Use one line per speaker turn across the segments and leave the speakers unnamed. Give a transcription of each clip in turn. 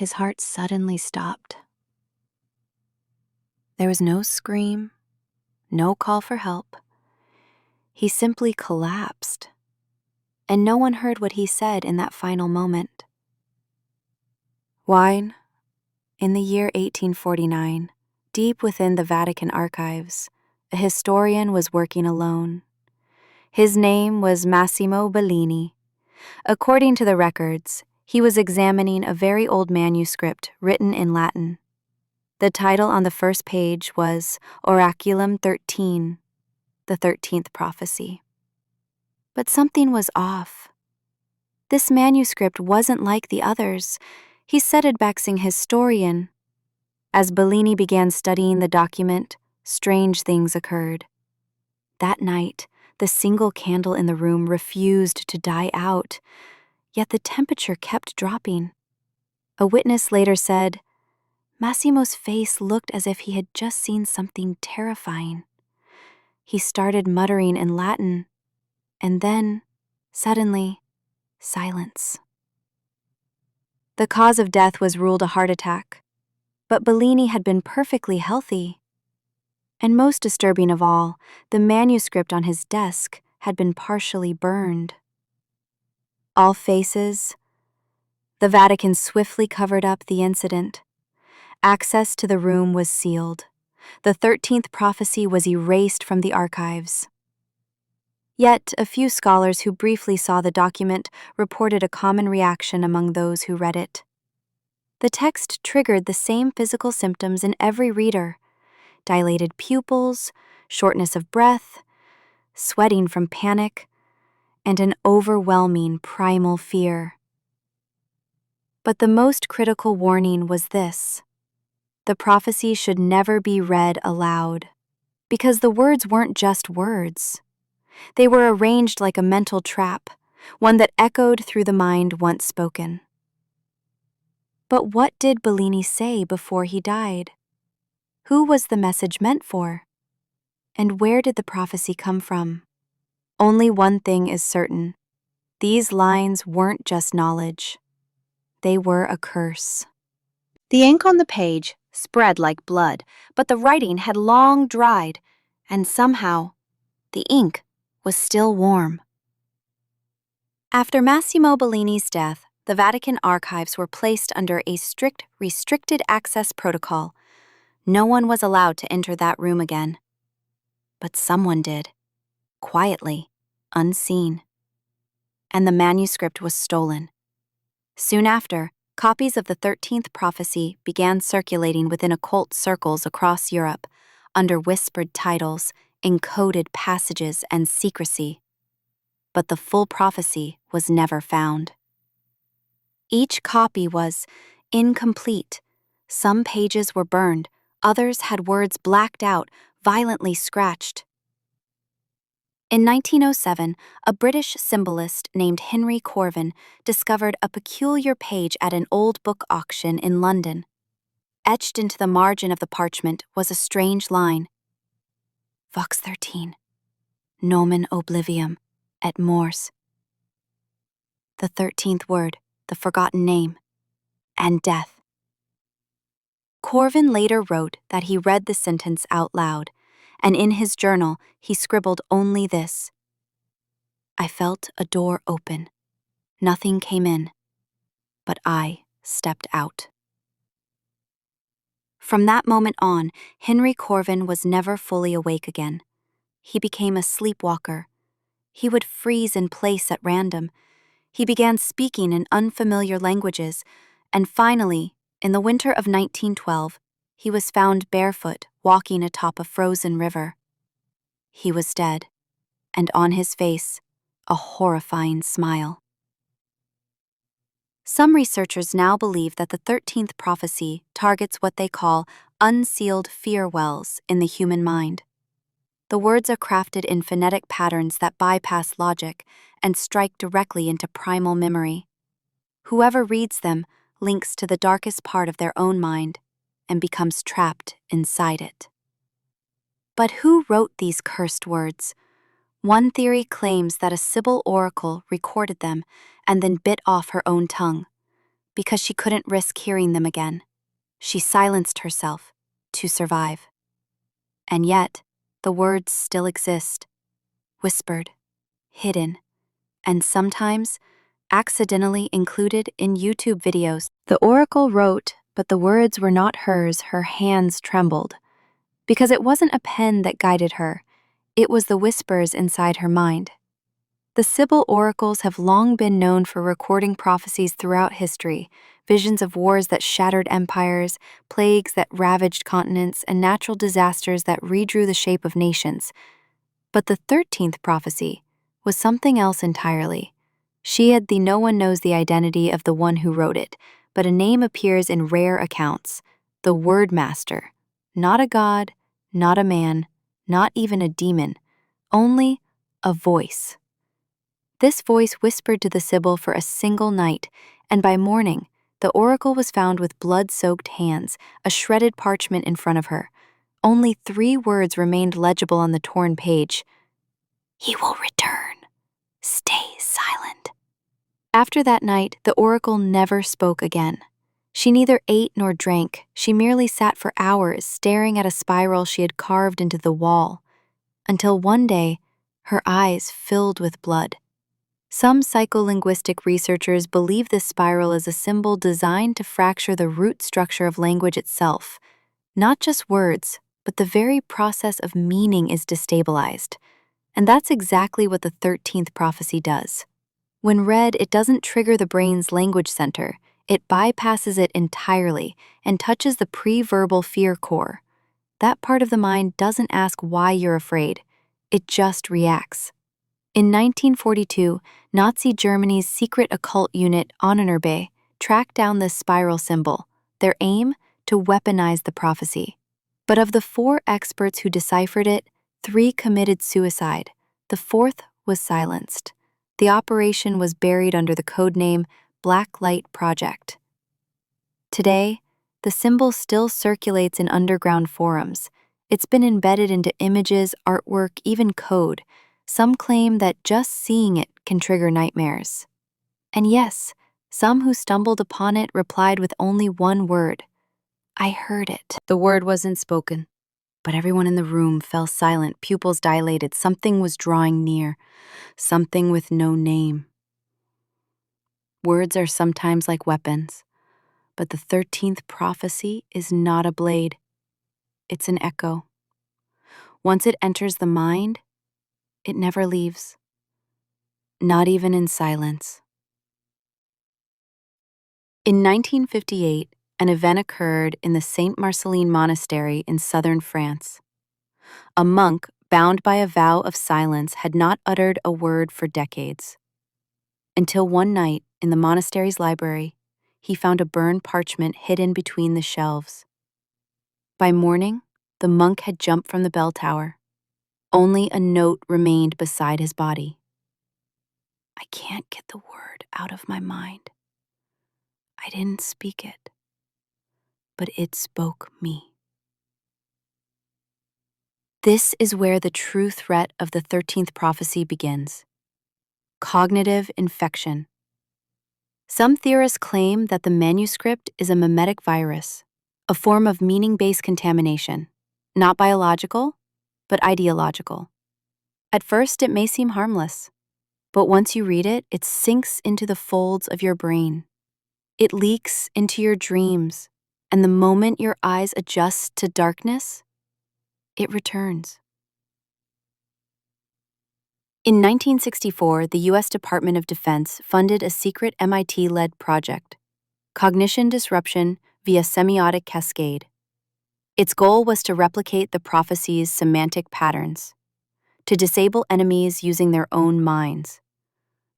his heart suddenly stopped. There was no scream, no call for help. He simply collapsed, and no one heard what he said in that final moment. Wine, in the year 1849, deep within the Vatican archives, a historian was working alone. His name was Massimo Bellini. According to the records, he was examining a very old manuscript written in Latin. The title on the first page was Oraculum 13, the 13th prophecy. But something was off. This manuscript wasn't like the others, he said, advexing historian. As Bellini began studying the document, strange things occurred. That night, the single candle in the room refused to die out, yet the temperature kept dropping. A witness later said, Massimo's face looked as if he had just seen something terrifying. He started muttering in Latin, and then, suddenly, silence. The cause of death was ruled a heart attack, but Bellini had been perfectly healthy. And most disturbing of all, the manuscript on his desk had been partially burned. All faces, the Vatican swiftly covered up the incident. Access to the room was sealed. The 13th prophecy was erased from the archives. Yet, a few scholars who briefly saw the document reported a common reaction among those who read it. The text triggered the same physical symptoms in every reader: dilated pupils, shortness of breath, sweating from panic, and an overwhelming primal fear. But the most critical warning was this: the prophecy should never be read aloud, because the words weren't just words. They were arranged like a mental trap, one that echoed through the mind once spoken. But what did Bellini say before he died? Who was the message meant for? And where did the prophecy come from? Only one thing is certain: these lines weren't just knowledge. They were a curse. The ink on the page spread like blood, but the writing had long dried, and somehow the ink was still warm. After Massimo Bellini's death, the Vatican archives were placed under a strict restricted access protocol. No one was allowed to enter that room again. But someone did, quietly, unseen. And the manuscript was stolen. Soon after, copies of the 13th prophecy began circulating within occult circles across Europe, under whispered titles, encoded passages, and secrecy. But the full prophecy was never found. Each copy was incomplete. Some pages were burned, others had words blacked out, violently scratched. In 1907, a British symbolist named Henry Corvin discovered a peculiar page at an old book auction in London. Etched into the margin of the parchment was a strange line: Vox 13, nomen oblivium et mors. The 13th word, the forgotten name, and death. Corvin later wrote that he read the sentence out loud, and in his journal he scribbled only this: I felt a door open. Nothing came in, but I stepped out. From that moment on, Henry Corvin was never fully awake again. He became a sleepwalker. He would freeze in place at random. He began speaking in unfamiliar languages, and finally, in the winter of 1912, he was found barefoot walking atop a frozen river. He was dead, and on his face, a horrifying smile. Some researchers now believe that the 13th prophecy targets what they call unsealed fear wells in the human mind. The words are crafted in phonetic patterns that bypass logic and strike directly into primal memory. Whoever reads them links to the darkest part of their own mind and becomes trapped inside it. But who wrote these cursed words? One theory claims that a Sibyl oracle recorded them and then bit off her own tongue. because she couldn't risk hearing them again. She silenced herself to survive. And yet, the words still exist, whispered, hidden, and sometimes accidentally included in YouTube videos. The oracle wrote, but the words were not hers. Her hands trembled. Because it wasn't a pen that guided her, it was the whispers inside her mind. The Sibyl oracles have long been known for recording prophecies throughout history, visions of wars that shattered empires, plagues that ravaged continents, and natural disasters that redrew the shape of nations. But the 13th prophecy was something else entirely. She had the no one knows the identity of the one who wrote it, but a name appears in rare accounts, the Word Master. Not a god, not a man, not even a demon, only a voice. This voice whispered to the Sibyl for a single night, and by morning, the oracle was found with blood-soaked hands, a shredded parchment in front of her. Only 3 words remained legible on the torn page. "He will return. Stay silent." After that night, the oracle never spoke again. She neither ate nor drank. She merely sat for hours, staring at a spiral she had carved into the wall, until one day, her eyes filled with blood. Some psycholinguistic researchers believe this spiral is a symbol designed to fracture the root structure of language itself. Not just words, but the very process of meaning is destabilized. And that's exactly what the 13th prophecy does. When read, it doesn't trigger the brain's language center. It bypasses it entirely and touches the pre-verbal fear core. That part of the mind doesn't ask why you're afraid. It just reacts. In 1942, Nazi Germany's secret occult unit Ahnenerbe tracked down this spiral symbol, their aim to weaponize the prophecy. But of the 4 experts who deciphered it, 3 committed suicide. The 4th was silenced. The operation was buried under the codename Black Light Project. Today, the symbol still circulates in underground forums. It's been embedded into images, artwork, even code. Some claim that just seeing it can trigger nightmares. And yes, some who stumbled upon it replied with only one word. "I heard it." The word wasn't spoken, but everyone in the room fell silent, pupils dilated. Something was drawing near, something with no name. Words are sometimes like weapons, but the 13th prophecy is not a blade. It's an echo. Once it enters the mind, it never leaves, not even in silence. In 1958, an event occurred in the Saint Marcelline Monastery in southern France. A monk, bound by a vow of silence, had not uttered a word for decades. Until one night, in the monastery's library, he found a burned parchment hidden between the shelves. By morning, the monk had jumped from the bell tower. Only a note remained beside his body. "I can't get the word out of my mind. I didn't speak it, but it spoke me." This is where the true threat of the 13th prophecy begins. Cognitive infection. Some theorists claim that the manuscript is a mimetic virus, a form of meaning-based contamination, not biological, but ideological. At first, it may seem harmless, but once you read it, it sinks into the folds of your brain. It leaks into your dreams, and the moment your eyes adjust to darkness, it returns. In 1964, the U.S. Department of Defense funded a secret MIT-led project, Cognition Disruption via Semiotic Cascade. Its goal was to replicate the prophecy's semantic patterns, to disable enemies using their own minds.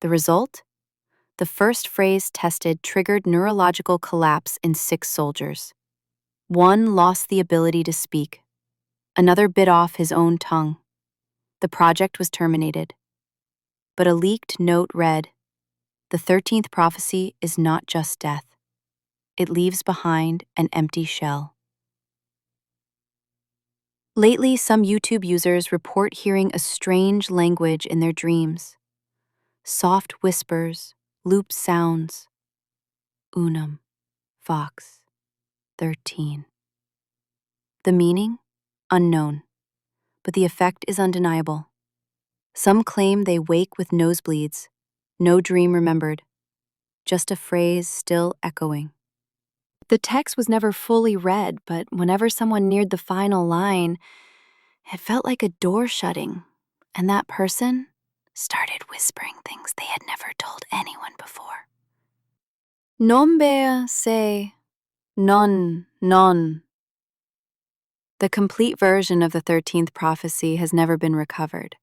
The result? The first phrase tested triggered neurological collapse in 6 soldiers. One lost the ability to speak. Another bit off his own tongue. The project was terminated. But a leaked note read, "The 13th prophecy is not just death. It leaves behind an empty shell." Lately, some YouTube users report hearing a strange language in their dreams. Soft whispers, looped sounds. unum, vox, 13. The meaning? Unknown, but the effect is undeniable. Some claim they wake with nosebleeds, no dream remembered, just a phrase still echoing. The text was never fully read, but whenever someone neared the final line, it felt like a door shutting, and that person started whispering things they had never told anyone before. Non bea se, non. The complete version of the 13th prophecy has never been recovered,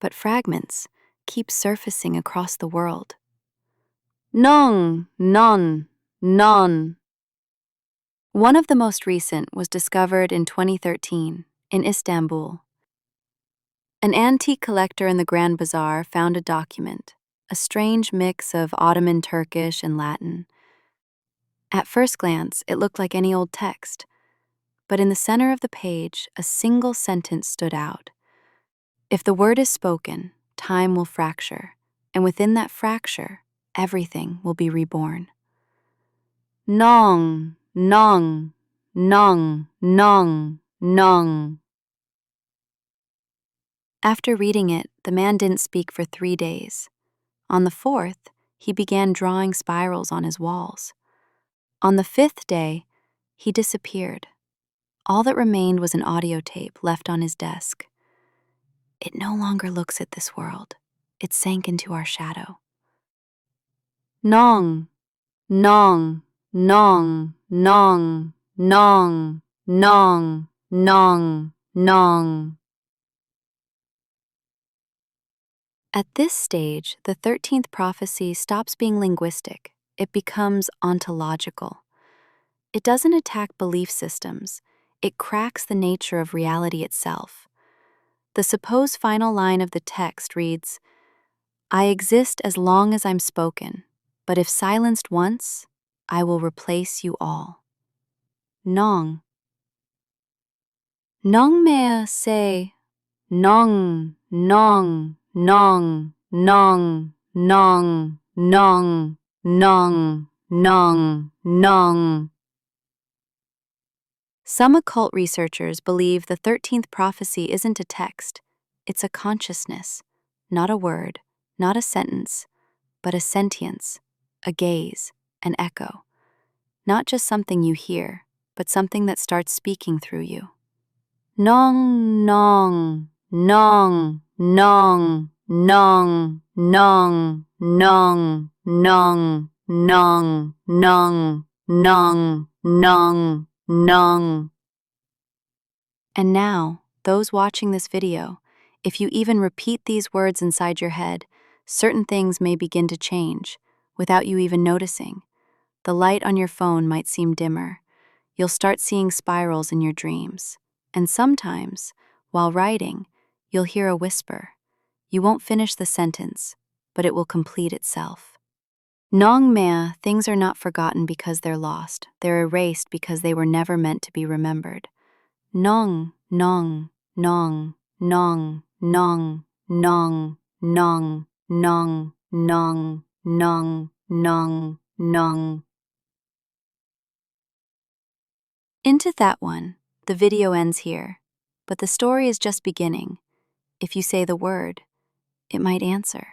but fragments keep surfacing across the world. Non. One of the most recent was discovered in 2013 in Istanbul. An antique collector in the Grand Bazaar found a document, a strange mix of Ottoman Turkish and Latin. At first glance, it looked like any old text, but in the center of the page, a single sentence stood out. If the word is spoken, time will fracture, and within that fracture, everything will be reborn. Nong. After reading it, the man didn't speak for 3 days. On the 4th, he began drawing spirals on his walls. On the 5th day, he disappeared. All that remained was an audio tape left on his desk. It no longer looks at this world. It sank into our shadow. Nong. At this stage, the 13th prophecy stops being linguistic. It becomes ontological. It doesn't attack belief systems. It cracks the nature of reality itself. The supposed final line of the text reads, I exist as long as I'm spoken, but if silenced once, I will replace you all. Nong. Nong mea se, nong. Some occult researchers believe the 13th prophecy isn't a text, it's a consciousness, not a word, not a sentence, but a sentience, a gaze, an echo. Not just something you hear, but something that starts speaking through you. Nong. And now, those watching this video, if you even repeat these words inside your head, certain things may begin to change without you even noticing. The light on your phone might seem dimmer. You'll start seeing spirals in your dreams. And sometimes, while writing, you'll hear a whisper. You won't finish the sentence, but it will complete itself. Nong mea, things are not forgotten because they're lost. They're erased because they were never meant to be remembered. Nong. Into that one, the video ends here, but the story is just beginning. If you say the word, it might answer.